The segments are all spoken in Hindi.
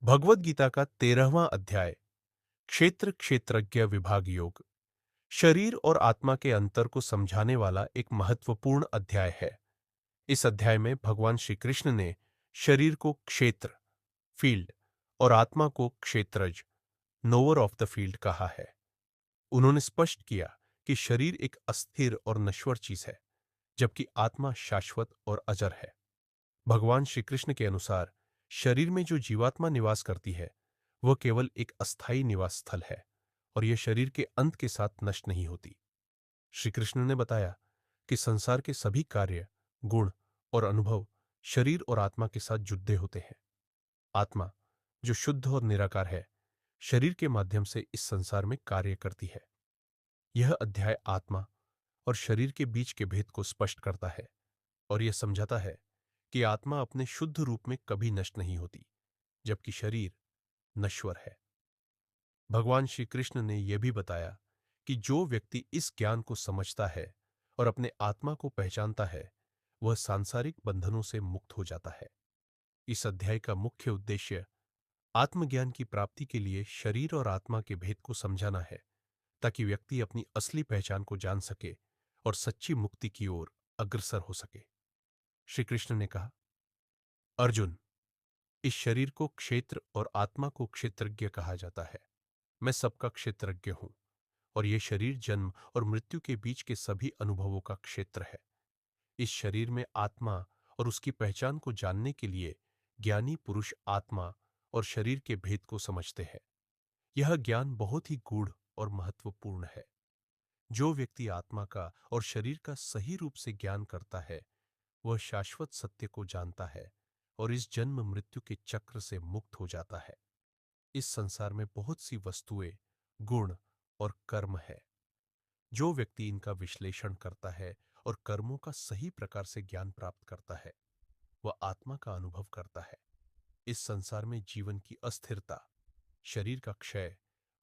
भगवद गीता का 13वां अध्याय क्षेत्र क्षेत्रज्ञ विभाग योग शरीर और आत्मा के अंतर को समझाने वाला एक महत्वपूर्ण अध्याय है। इस अध्याय में भगवान श्री कृष्ण ने शरीर को क्षेत्र फील्ड और आत्मा को क्षेत्रज नोवर ऑफ द फील्ड कहा है। उन्होंने स्पष्ट किया कि शरीर एक अस्थिर और नश्वर चीज है, जबकि आत्मा शाश्वत और अजर है। भगवान श्री कृष्ण के अनुसार शरीर में जो जीवात्मा निवास करती है वह केवल एक अस्थायी निवास स्थल है और यह शरीर के अंत के साथ नष्ट नहीं होती। श्री कृष्ण ने बताया कि संसार के सभी कार्य, गुण और अनुभव शरीर और आत्मा के साथ जुड़े होते हैं। आत्मा, जो शुद्ध और निराकार है, शरीर के माध्यम से इस संसार में कार्य करती है। यह अध्याय आत्मा और शरीर के बीच के भेद को स्पष्ट करता है और यह समझाता है कि आत्मा अपने शुद्ध रूप में कभी नष्ट नहीं होती, जबकि शरीर नश्वर है। भगवान श्री कृष्ण ने यह भी बताया कि जो व्यक्ति इस ज्ञान को समझता है और अपने आत्मा को पहचानता है, वह सांसारिक बंधनों से मुक्त हो जाता है। इस अध्याय का मुख्य उद्देश्य आत्मज्ञान की प्राप्ति के लिए शरीर और आत्मा के भेद को समझाना है, ताकि व्यक्ति अपनी असली पहचान को जान सके और सच्ची मुक्ति की ओर अग्रसर हो सके। श्री कृष्ण ने कहा, अर्जुन, इस शरीर को क्षेत्र और आत्मा को क्षेत्रज्ञ कहा जाता है। मैं सबका क्षेत्रज्ञ हूं और यह शरीर जन्म और मृत्यु के बीच के सभी अनुभवों का क्षेत्र है। इस शरीर में आत्मा और उसकी पहचान को जानने के लिए ज्ञानी पुरुष आत्मा और शरीर के भेद को समझते हैं। यह ज्ञान बहुत ही गूढ़ और महत्वपूर्ण है। जो व्यक्ति आत्मा का और शरीर का सही रूप से ज्ञान करता है, वह शाश्वत सत्य को जानता है और इस जन्म मृत्यु के चक्र से मुक्त हो जाता है। इस संसार में बहुत सी वस्तुएं, गुण और कर्म है। जो व्यक्ति इनका विश्लेषण करता है और कर्मों का सही प्रकार से ज्ञान प्राप्त करता है, वह आत्मा का अनुभव करता है। इस संसार में जीवन की अस्थिरता, शरीर का क्षय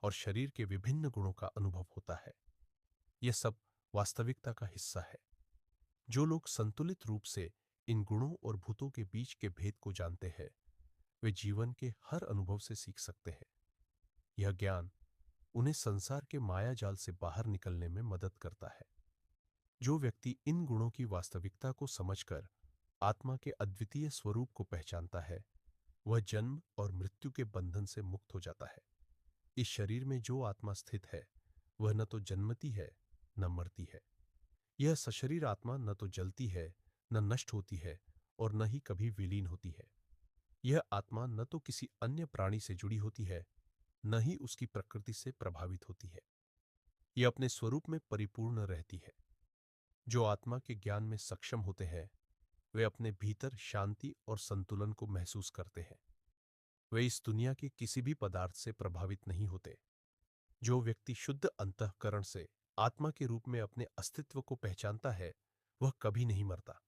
और शरीर के विभिन्न गुणों का अनुभव होता है। यह सब वास्तविकता का हिस्सा है। जो लोग संतुलित रूप से इन गुणों और भूतों के बीच के भेद को जानते हैं, वे जीवन के हर अनुभव से सीख सकते हैं। यह ज्ञान उन्हें संसार के माया जाल से बाहर निकलने में मदद करता है। जो व्यक्ति इन गुणों की वास्तविकता को समझकर आत्मा के अद्वितीय स्वरूप को पहचानता है, वह जन्म और मृत्यु के बंधन से मुक्त हो जाता है। इस शरीर में जो आत्मा स्थित है, वह न तो जन्मती है न मरती है। यह सशरीर आत्मा न तो जलती है, न नष्ट होती है और न ही कभी विलीन होती है। यह आत्मा न तो किसी अन्य प्राणी से जुड़ी होती है, न ही उसकी प्रकृति से प्रभावित होती है। यह अपने स्वरूप में परिपूर्ण रहती है। जो आत्मा के ज्ञान में सक्षम होते हैं, वे अपने भीतर शांति और संतुलन को महसूस करते हैं। वे इस दुनिया के किसी भी पदार्थ से प्रभावित नहीं होते। जो व्यक्ति शुद्ध अंतःकरण से आत्मा के रूप में अपने अस्तित्व को पहचानता है, वह कभी नहीं मरता।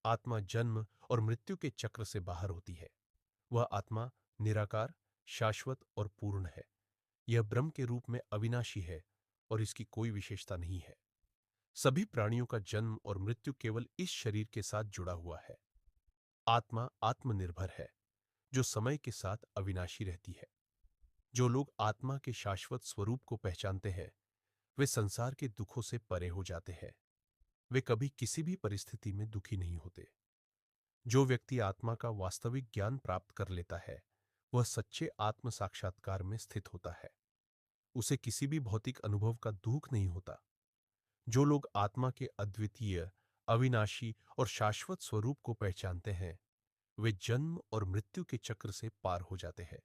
आत्मा जन्म और मृत्यु के चक्र से बाहर होती है। वह आत्मा निराकार, शाश्वत और पूर्ण है। यह ब्रह्म के रूप में अविनाशी है और इसकी कोई विशेषता नहीं है। सभी प्राणियों का जन्म और मृत्यु केवल इस शरीर के साथ जुड़ा हुआ है। आत्मा आत्मनिर्भर है, जो समय के साथ अविनाशी रहती है। जो लोग आत्मा के शाश्वत स्वरूप को पहचानते हैं, वे संसार के दुखों से परे हो जाते हैं। वे कभी किसी भी परिस्थिति में दुखी नहीं होते। जो व्यक्ति आत्मा का वास्तविक ज्ञान प्राप्त कर लेता है, वह सच्चे आत्म साक्षात्कार में स्थित होता है। उसे किसी भी भौतिक अनुभव का दुख नहीं होता। जो लोग आत्मा के अद्वितीय, अविनाशी और शाश्वत स्वरूप को पहचानते हैं, वे जन्म और मृत्यु के चक्र से पार हो जाते हैं।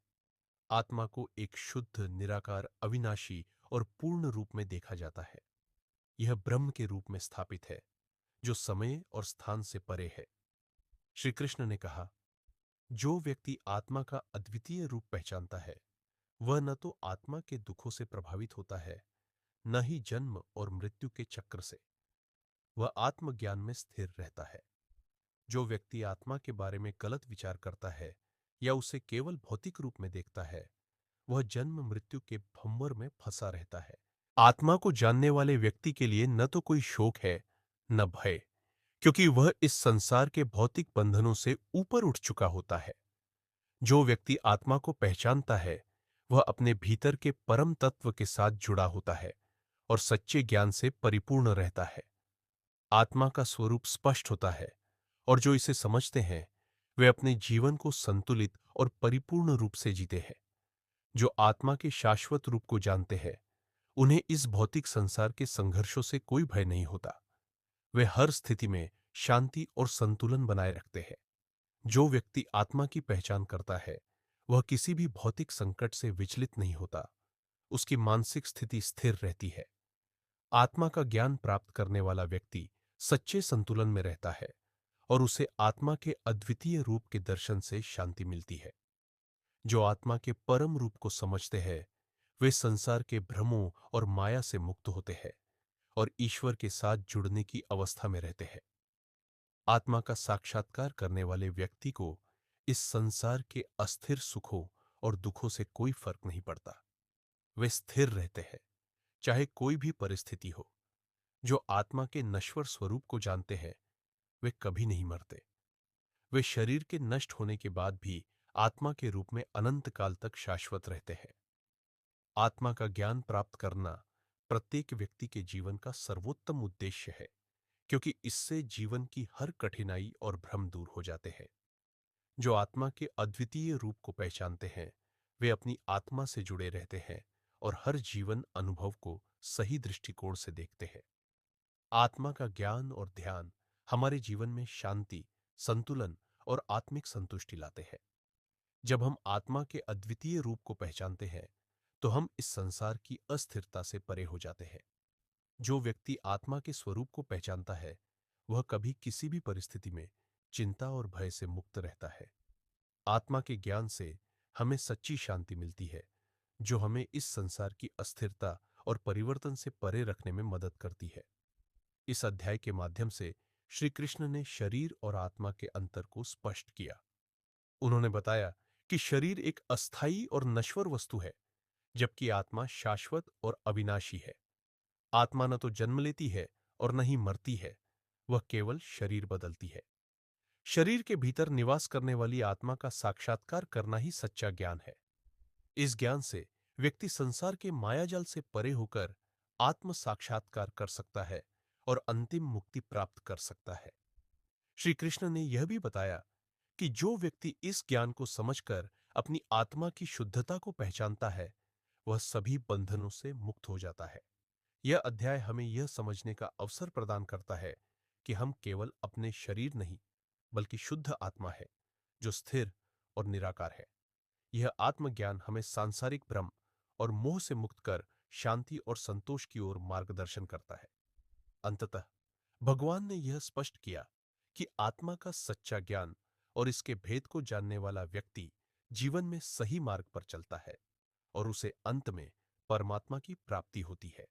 आत्मा को एक शुद्ध, निराकार, अविनाशी और पूर्ण रूप में देखा जाता है। यह ब्रह्म के रूप में स्थापित है, जो समय और स्थान से परे है। श्री कृष्ण ने कहा, जो व्यक्ति आत्मा का अद्वितीय रूप पहचानता है, वह न तो आत्मा के दुखों से प्रभावित होता है, न ही जन्म और मृत्यु के चक्र से। वह आत्मज्ञान में स्थिर रहता है। जो व्यक्ति आत्मा के बारे में गलत विचार करता है या उसे केवल भौतिक रूप में देखता है, वह जन्म मृत्यु के भंवर में फंसा रहता है। आत्मा को जानने वाले व्यक्ति के लिए न तो कोई शोक है, न भय, क्योंकि वह इस संसार के भौतिक बंधनों से ऊपर उठ चुका होता है। जो व्यक्ति आत्मा को पहचानता है, वह अपने भीतर के परम तत्व के साथ जुड़ा होता है और सच्चे ज्ञान से परिपूर्ण रहता है। आत्मा का स्वरूप स्पष्ट होता है और जो इसे समझते हैं, वे अपने जीवन को संतुलित और परिपूर्ण रूप से जीते हैं। जो आत्मा के शाश्वत रूप को जानते हैं, उन्हें इस भौतिक संसार के संघर्षों से कोई भय नहीं होता। वे हर स्थिति में शांति और संतुलन बनाए रखते हैं। जो व्यक्ति आत्मा की पहचान करता है, वह किसी भी भौतिक संकट से विचलित नहीं होता। उसकी मानसिक स्थिति स्थिर रहती है। आत्मा का ज्ञान प्राप्त करने वाला व्यक्ति सच्चे संतुलन में रहता है और उसे आत्मा के अद्वितीय रूप के दर्शन से शांति मिलती है। जो आत्मा के परम रूप को समझते हैं, वे संसार के भ्रमों और माया से मुक्त होते हैं और ईश्वर के साथ जुड़ने की अवस्था में रहते हैं। आत्मा का साक्षात्कार करने वाले व्यक्ति को इस संसार के अस्थिर सुखों और दुखों से कोई फर्क नहीं पड़ता। वे स्थिर रहते हैं, चाहे कोई भी परिस्थिति हो। जो आत्मा के नश्वर स्वरूप को जानते हैं, वे कभी नहीं मरते। वे शरीर के नष्ट होने के बाद भी आत्मा के रूप में अनंत काल तक शाश्वत रहते हैं। आत्मा का ज्ञान प्राप्त करना प्रत्येक व्यक्ति के जीवन का सर्वोत्तम उद्देश्य है, क्योंकि इससे जीवन की हर कठिनाई और भ्रम दूर हो जाते हैं। जो आत्मा के अद्वितीय रूप को पहचानते हैं, वे अपनी आत्मा से जुड़े रहते हैं और हर जीवन अनुभव को सही दृष्टिकोण से देखते हैं। आत्मा का ज्ञान और ध्यान हमारे जीवन में शांति, संतुलन और आत्मिक संतुष्टि लाते हैं। जब हम आत्मा के अद्वितीय रूप को पहचानते हैं, तो हम इस संसार की अस्थिरता से परे हो जाते हैं। जो व्यक्ति आत्मा के स्वरूप को पहचानता है, वह कभी किसी भी परिस्थिति में चिंता और भय से मुक्त रहता है। आत्मा के ज्ञान से हमें सच्ची शांति मिलती है, जो हमें इस संसार की अस्थिरता और परिवर्तन से परे रखने में मदद करती है। इस अध्याय के माध्यम से श्री कृष्ण ने शरीर और आत्मा के अंतर को स्पष्ट किया। उन्होंने बताया कि शरीर एक अस्थायी और नश्वर वस्तु है, जबकि आत्मा शाश्वत और अविनाशी है। आत्मा न तो जन्म लेती है और न ही मरती है, वह केवल शरीर बदलती है। शरीर के भीतर निवास करने वाली आत्मा का साक्षात्कार करना ही सच्चा ज्ञान है। इस ज्ञान से व्यक्ति संसार के मायाजाल से परे होकर आत्म साक्षात्कार कर सकता है और अंतिम मुक्ति प्राप्त कर सकता है। श्री कृष्ण ने यह भी बताया कि जो व्यक्ति इस ज्ञान को समझकर अपनी आत्मा की शुद्धता को पहचानता है, वह सभी बंधनों से मुक्त हो जाता है। यह अध्याय हमें यह समझने का अवसर प्रदान करता है कि हम केवल अपने शरीर नहीं, बल्कि शुद्ध आत्मा है, जो स्थिर और निराकार है। यह आत्मज्ञान हमें सांसारिक भ्रम और मोह से मुक्त कर शांति और संतोष की ओर मार्गदर्शन करता है। अंततः भगवान ने यह स्पष्ट किया कि आत्मा का सच्चा ज्ञान और इसके भेद को जानने वाला व्यक्ति जीवन में सही मार्ग पर चलता है और उसे अंत में परमात्मा की प्राप्ति होती है।